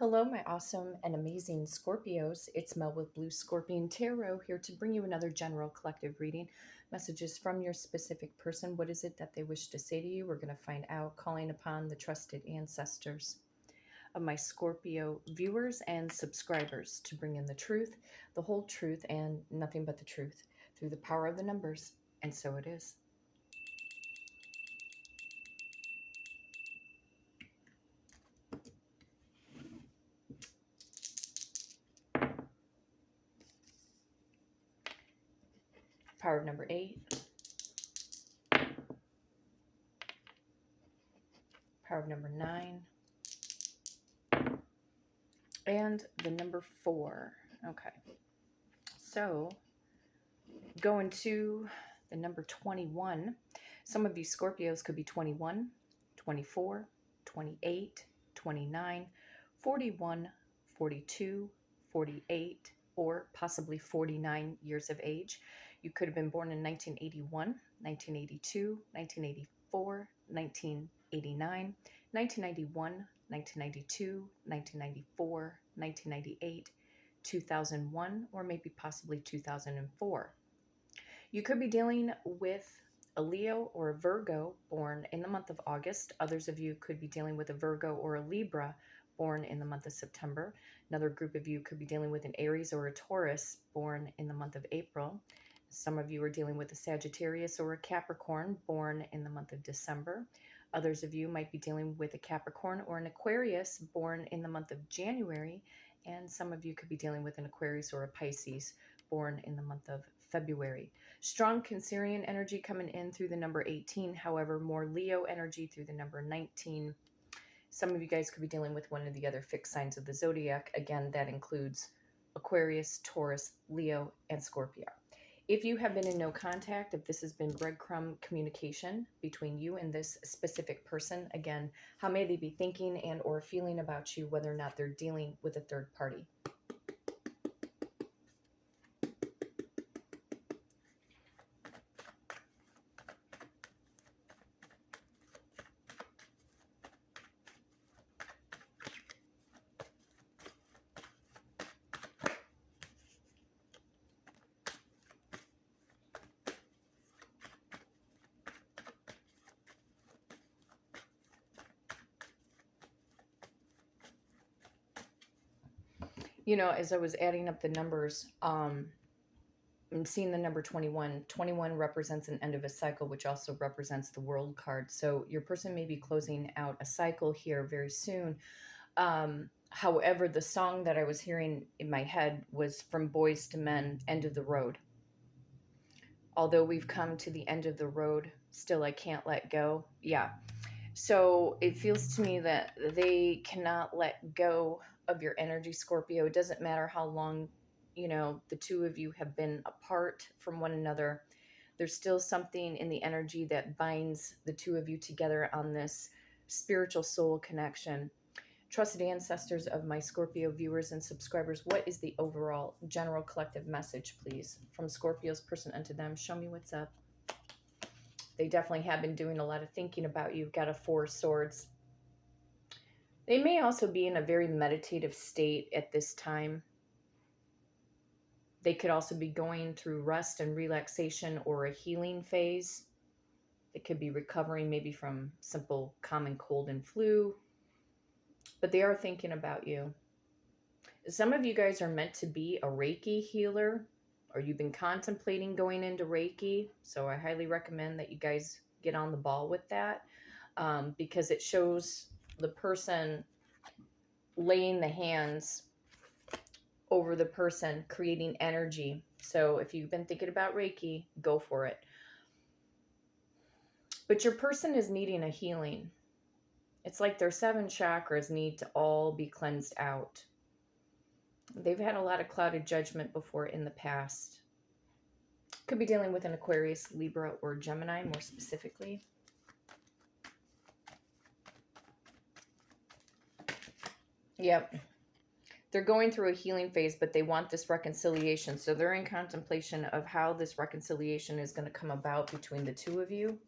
Hello, my awesome and amazing Scorpios. It's Mel with Blue Scorpion Tarot here to bring you another general collective reading. Messages from your specific person. What is it that they wish to say to you? We're going to find out, calling upon the trusted ancestors of my Scorpio viewers and subscribers to bring in the truth, the whole truth, and nothing but the truth through the power of the numbers. And so it is. Power of number 8. Power of number 9. And the number 4. Okay. So, going to the number 21. Some of you Scorpios could be 21, 24, 28, 29, 41, 42, 48, or possibly 49 years of age. You could have been born in 1981, 1982, 1984, 1989, 1991, 1992, 1994, 1998, 2001, or maybe possibly 2004. You could be dealing with a Leo or a Virgo born in the month of August. Others of you could be dealing with a Virgo or a Libra born in the month of September. Another group of you could be dealing with an Aries or a Taurus born in the month of April. Some of you are dealing with a Sagittarius or a Capricorn born in the month of December. Others of you might be dealing with a Capricorn or an Aquarius born in the month of January. And some of you could be dealing with an Aquarius or a Pisces born in the month of February. Strong Cancerian energy coming in through the number 18. However, more Leo energy through the number 19. Some of you guys could be dealing with one of the other fixed signs of the zodiac. Again, that includes Aquarius, Taurus, Leo, and Scorpio. If you have been in no contact, if this has been breadcrumb communication between you and this specific person, again, how may they be thinking and or feeling about you, whether or not they're dealing with a third party? You know, as I was adding up the numbers, I'm seeing the number 21. 21 represents an end of a cycle, which also represents the World card. So your person may be closing out a cycle here very soon. However, the song that I was hearing in my head was from Boys to Men, End of the Road. Although we've come to the end of the road, still I can't let go. Yeah. So it feels to me that they cannot let go of your energy, Scorpio. It doesn't matter how long, you know, the two of you have been apart from one another. There's still something in the energy that binds the two of you together on this spiritual soul connection. Trusted ancestors of my Scorpio viewers and subscribers, what is the overall general collective message, please? From Scorpio's person unto them. Show me what's up. They definitely have been doing a lot of thinking about you. You've got a 4 of Swords. They may also be in a very meditative state at this time. They could also be going through rest and relaxation or a healing phase. They could be recovering maybe from simple common cold and flu. But they are thinking about you. Some of you guys are meant to be a Reiki healer, or you've been contemplating going into Reiki. So I highly recommend that you guys get on the ball with that, because it shows the person laying the hands over the person, creating energy. So if you've been thinking about Reiki, go for it. But your person is needing a healing. It's like their 7 chakras need to all be cleansed out. They've had a lot of clouded judgment before in the past. Could be dealing with an Aquarius, Libra, or Gemini more specifically. Yep. They're going through a healing phase, but they want this reconciliation. So they're in contemplation of how this reconciliation is going to come about between the two of you.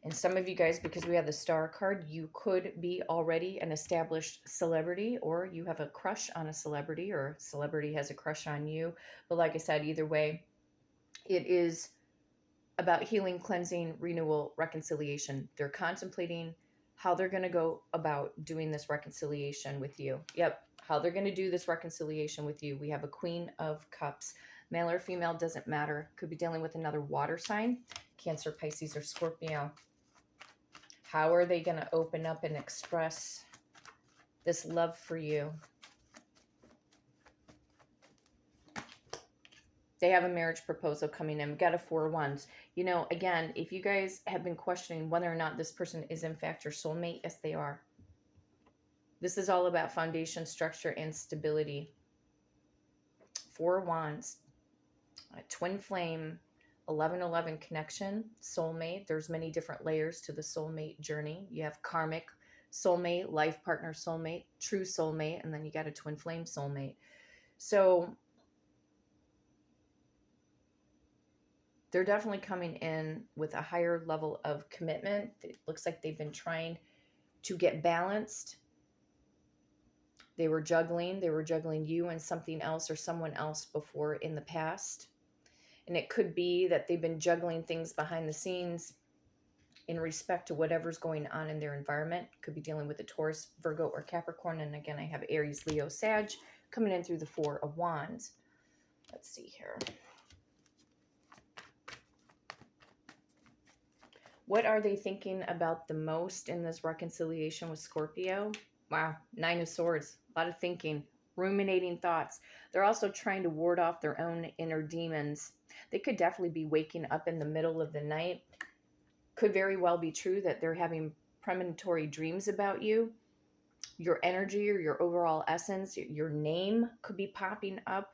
And some of you guys, because we have the star card, you could be already an established celebrity, or you have a crush on a celebrity, or a celebrity has a crush on you. But like I said, either way, it is about healing, cleansing, renewal, reconciliation. They're contemplating how they're going to go about doing this reconciliation with you. Yep, how they're going to do this reconciliation with you. We have a Queen of Cups. Male or female, doesn't matter. Could be dealing with another water sign, Cancer, Pisces, or Scorpio. How are they going to open up and express this love for you? They have a marriage proposal coming in. We've got a 4 of Wands. You know, again, if you guys have been questioning whether or not this person is in fact your soulmate, yes, they are. This is all about foundation, structure, and stability. 4 of Wands, a twin flame, 1111 connection, soulmate. There's many different layers to the soulmate journey. You have karmic soulmate, life partner soulmate, true soulmate, and then you got a twin flame soulmate. So they're definitely coming in with a higher level of commitment. It looks like they've been trying to get balanced. They were juggling you and something else or someone else before in the past. And it could be that they've been juggling things behind the scenes in respect to whatever's going on in their environment. Could be dealing with a Taurus, Virgo, or Capricorn. And again, I have Aries, Leo, Sag coming in through the 4 of Wands. Let's see here. What are they thinking about the most in this reconciliation with Scorpio? Wow, 9 of Swords. A lot of thinking, ruminating thoughts. They're also trying to ward off their own inner demons. They could definitely be waking up in the middle of the night. Could very well be true that they're having premonitory dreams about you. Your energy or your overall essence, your name could be popping up.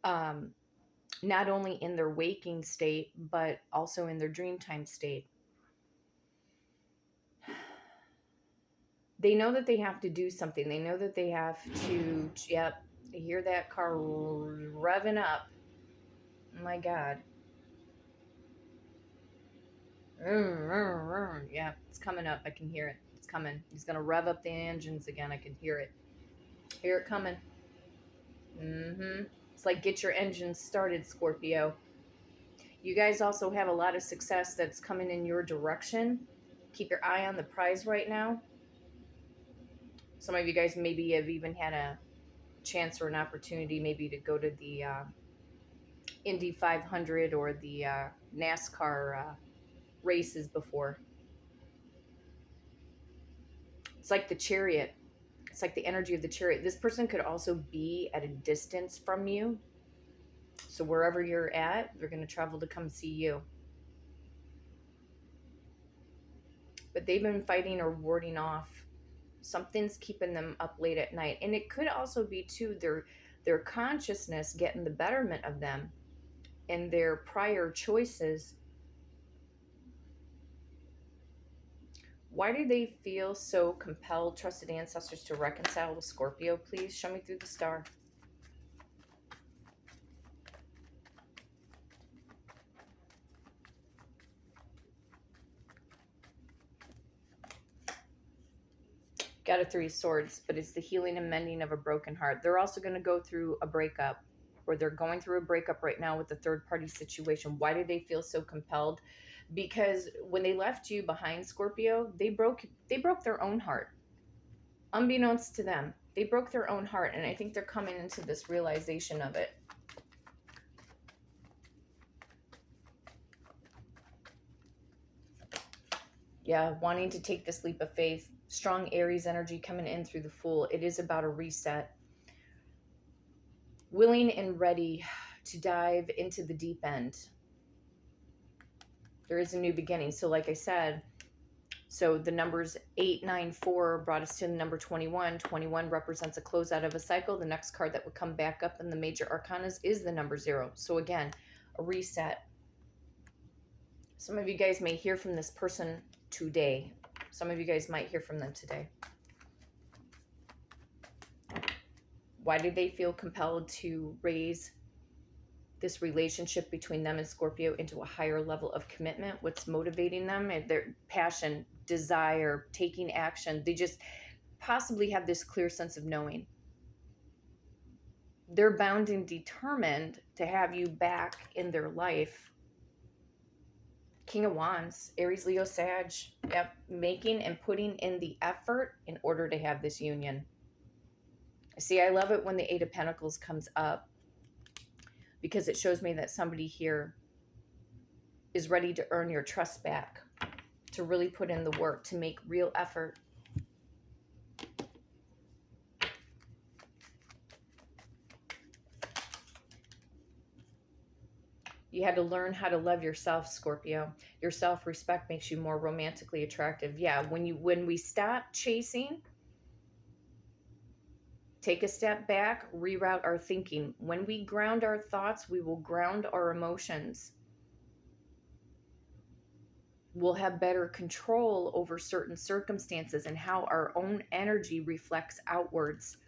Not only in their waking state, but also in their dreamtime state. They know that they have to do something. They know that they have to, yep, I hear that car revving up. Oh my God. Yeah, it's coming up. I can hear it. It's coming. He's going to rev up the engines again. I can hear it. Hear it coming. It's like, get your engines started, Scorpio. You guys also have a lot of success that's coming in your direction. Keep your eye on the prize right now. Some of you guys maybe have even had a chance or an opportunity maybe to go to the Indy 500 or the NASCAR races before. It's like the Chariot. It's like the energy of the Chariot. This person could also be at a distance from you. So wherever you're at, they're going to travel to come see you. But they've been fighting or warding off. Something's keeping them up late at night. And it could also be, too, their consciousness getting the betterment of them and their prior choices. Why do they feel so compelled, trusted ancestors, to reconcile with Scorpio? Please show me through the star. Got a 3 of Swords, but it's the healing and mending of a broken heart. They're also going to go through a breakup, or they're going through a breakup right now with a third-party situation. Why do they feel so compelled? Because when they left you behind, Scorpio, they broke their own heart. Unbeknownst to them, they broke their own heart, and I think they're coming into this realization of it. Yeah, wanting to take this leap of faith. Strong Aries energy coming in through the Fool. It is about a reset. Willing and ready to dive into the deep end. There is a new beginning. So like I said, so the numbers 894 brought us to the number 21. 21 represents a closeout of a cycle. The next card that would come back up in the major arcanas is the number 0. So again, a reset. Some of you guys may hear from this person today. Some of you guys might hear from them today. Why do they feel compelled to raise this relationship between them and Scorpio into a higher level of commitment. What's motivating them? Their passion, desire, taking action. They just possibly have this clear sense of knowing. They're bound and determined to have you back in their life. King of Wands, Aries, Leo, Sag. Yep. Making and putting in the effort in order to have this union. See, I love it when the Eight of Pentacles comes up, because it shows me that somebody here is ready to earn your trust back, to really put in the work, to make real effort. You had to learn how to love yourself, Scorpio. Your self-respect makes you more romantically attractive. Yeah, when we stop chasing, take a step back, reroute our thinking. When we ground our thoughts, we will ground our emotions. We'll have better control over certain circumstances and how our own energy reflects outwards.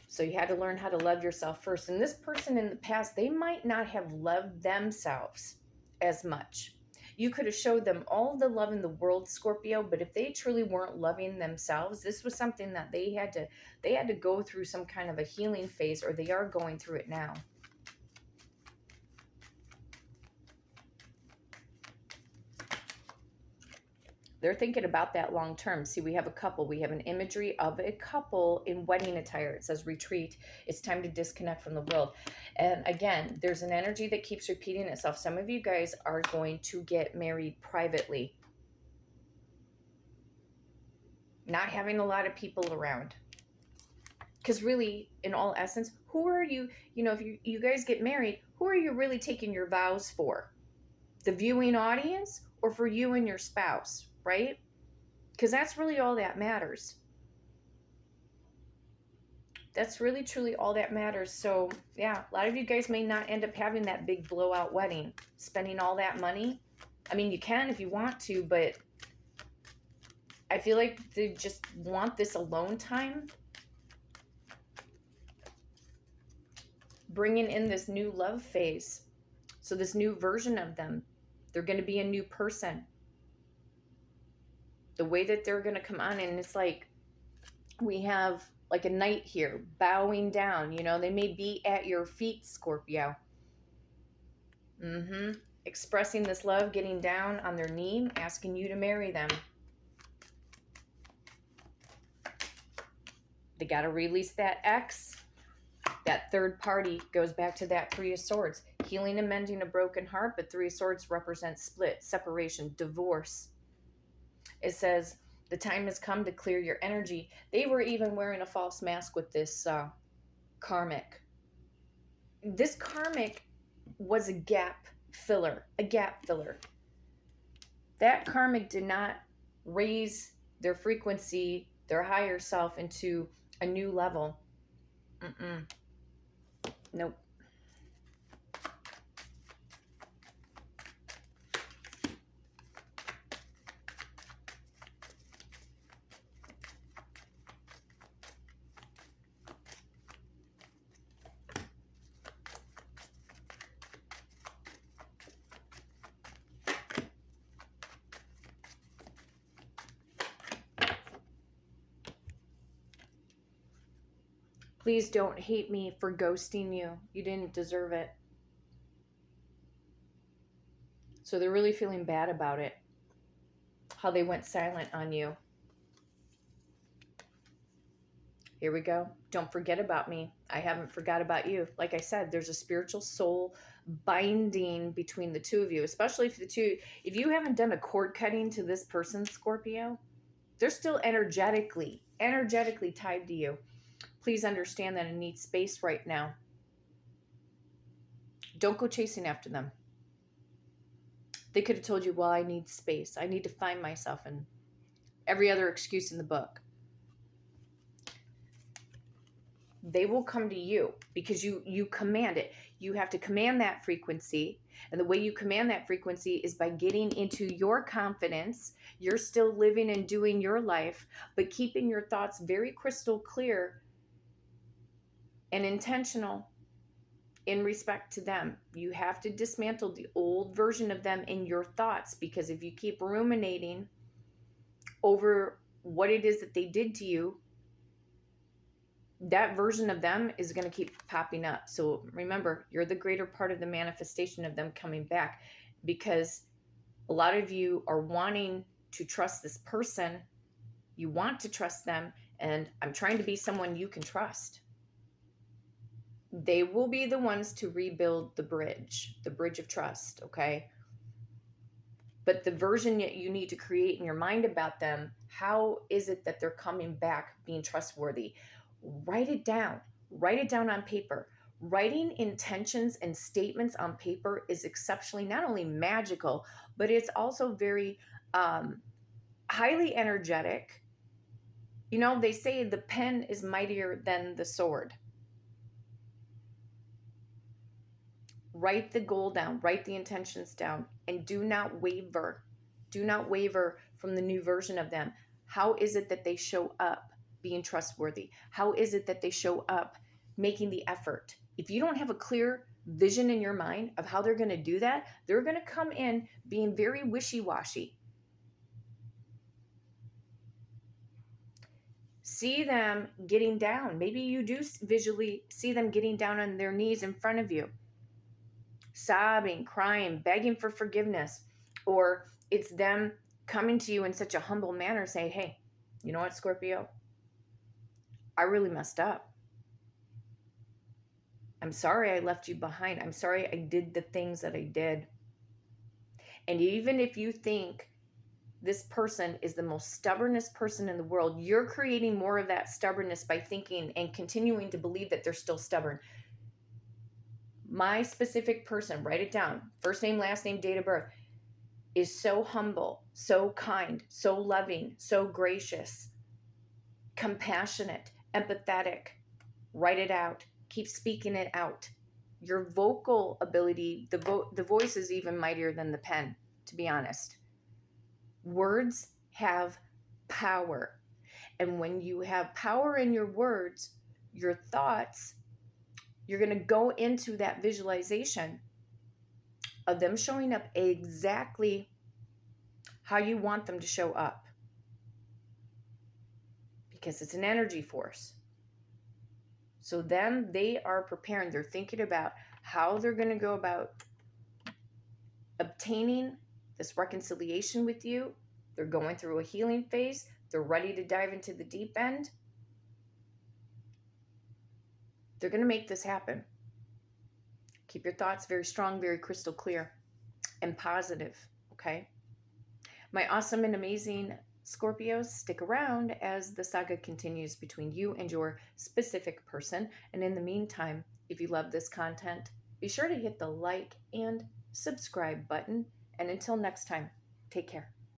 So you had to learn how to love yourself first. And this person in the past, they might not have loved themselves as much. You could have showed them all the love in the world, Scorpio, but if they truly weren't loving themselves, this was something that they had to go through some kind of a healing phase, or they are going through it now. They're thinking about that long term. See, we have a couple. We have an imagery of a couple in wedding attire. It says retreat. It's time to disconnect from the world. And again, there's an energy that keeps repeating itself. Some of you guys are going to get married privately. Not having a lot of people around. Because really, in all essence, who are you? You know, if you guys get married, who are you really taking your vows for? The viewing audience, or for you and your spouse? Right? Because that's really all that matters. That's really, truly all that matters. So, yeah, a lot of you guys may not end up having that big blowout wedding, spending all that money. I mean, you can if you want to, but I feel like they just want this alone time. Bringing in this new love phase. So this new version of them, they're going to be a new person. The way that they're going to come on, and it's like we have like a knight here bowing down, you know, they may be at your feet, Scorpio. Expressing this love, getting down on their knee, asking you to marry them. They got to release that ex. That third party goes back to that Three of Swords. Healing and mending a broken heart, but Three of Swords represents split, separation, divorce. It says, the time has come to clear your energy. They were even wearing a false mask with this karmic. This karmic was a gap filler. That karmic did not raise their frequency, their higher self, into a new level. Nope. Please don't hate me for ghosting you. You didn't deserve it. So they're really feeling bad about it. How they went silent on you. Here we go. Don't forget about me. I haven't forgot about you. Like I said, there's a spiritual soul binding between the two of you, especially if you haven't done a cord cutting to this person, Scorpio, they're still energetically tied to you. Please understand that I need space right now. Don't go chasing after them. They could have told you, well, I need space. I need to find myself, and every other excuse in the book. They will come to you because you command it. You have to command that frequency. And the way you command that frequency is by getting into your confidence. You're still living and doing your life, but keeping your thoughts very crystal clear and intentional. in respect to them. You have to dismantle the old version of them in your thoughts, because if you keep ruminating over what it is that they did to you, that version of them is going to keep popping up. So remember, you're the greater part of the manifestation of them coming back, because a lot of you are wanting to trust this person. You want to trust them, and I'm trying to be someone you can trust. They will be the ones to rebuild the bridge of trust, okay? But the version that you need to create in your mind about them, how is it that they're coming back being trustworthy? Write it down. Write it down on paper. Writing intentions and statements on paper is exceptionally not only magical, but it's also very highly energetic. You know, they say the pen is mightier than the sword. Write the goal down, write the intentions down, and do not waver. Do not waver from the new version of them. How is it that they show up being trustworthy? How is it that they show up making the effort? If you don't have a clear vision in your mind of how they're going to do that, they're going to come in being very wishy-washy. See them getting down. Maybe you do visually see them getting down on their knees in front of you, sobbing, crying, begging for forgiveness. Or it's them coming to you in such a humble manner saying, hey, you know what, Scorpio? I really messed up. I'm sorry I left you behind. I'm sorry I did the things that I did. And even if you think this person is the most stubbornest person in the world, you're creating more of that stubbornness by thinking and continuing to believe that they're still stubborn. My specific person, write it down, first name, last name, date of birth, is so humble, so kind, so loving, so gracious, compassionate, empathetic. Write it out. Keep speaking it out. Your vocal ability, the voice is even mightier than the pen, to be honest. Words have power. And when you have power in your words, your thoughts, you're going to go into that visualization of them showing up exactly how you want them to show up. Because it's an energy force. So then they are preparing. They're thinking about how they're going to go about obtaining this reconciliation with you. They're going through a healing phase. They're ready to dive into the deep end. They're going to make this happen. Keep your thoughts very strong, very crystal clear, and positive, okay? My awesome and amazing Scorpios, stick around as the saga continues between you and your specific person. And in the meantime, if you love this content, be sure to hit the like and subscribe button. And until next time, take care.